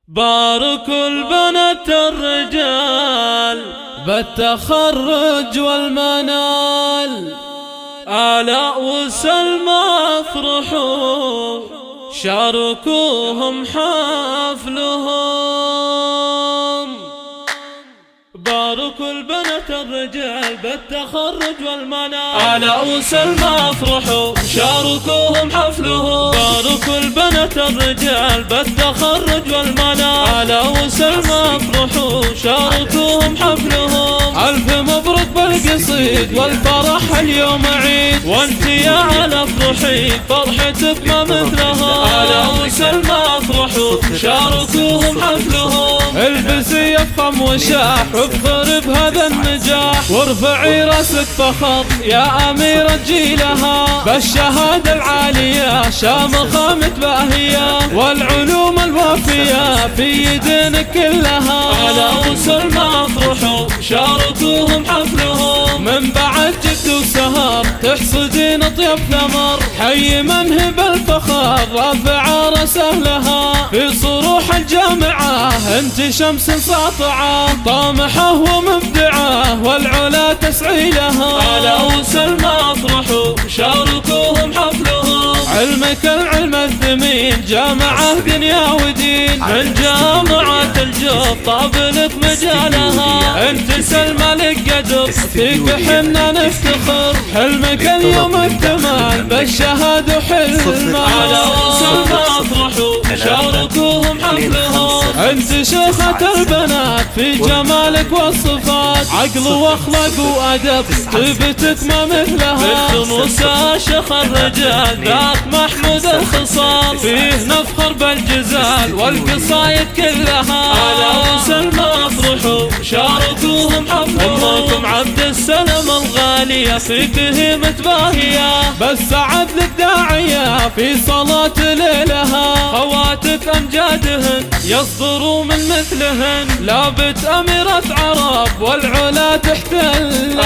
باركوا البنات الرجال بالتخرج والمنال، آلاء وسلمى افرحوا شاركوهم حفلهم. باركوا البنات الرجال بالتخرج والمنال، آلاء وسلمى افرحوا شاركوهم حفلهم. باركوا البنات الرجال بالتخرج والمنال، آلاء وسلمى افرحوا شاركوهم حفلهم. ألف مبروك بالقصيد والفرح اليوم عيد، وانت يا على افرحي فرحتك ما مثلها. آلاء وسلمى افرحوا شاركوهم حفلهم. البسي افخم وشاح وافخر بهذا النجاح، وارفعي راسك فخر يا أميرة جيلها. بالشهادة العالية شامخة متباهية، والعلوم الوافية في يدينك كلها. آلاء وسلمى افرحوا شاركوهم حفلهم. من بعد جد وسهر تحصدين اطيب ثمر، حي منهب الفخر رافع راسه لها. في صروح الجامعة انت شمس ساطعة، طامحة ومبدعة والعلا تسعي لها. آلاء وسلمى افرحوا شاركوهم حفلهم. علمك العلم الثمين جامعة دنيا ودين، من جامعة الجوف طابلك مجالها. انت سلمى لك قدر فيك حنا نفتخر، حلمك اليوم اكتمل بالشهادة وحلمها. آلاء وسلمى افرحوا شاركوهم حفلهم. انت شيخة البنات في جمالك والصفات، عقل واخلاق وادب طيبتك ما مثلها. بنت موسى شيخ الرجال ذاك محمود الخصال، فيه نفخر بالجزال والقصايد كلها. آلاء وسلمى افرحوا شاركوهم حفلهم. امكم عبد السلام الغالية فيك هي متباهية، بس سعد لك داعية في صلاة ليلها. خواتك امجادهن يصدروا من مثلهن، لابت اميرة عرب والعلا تحتل.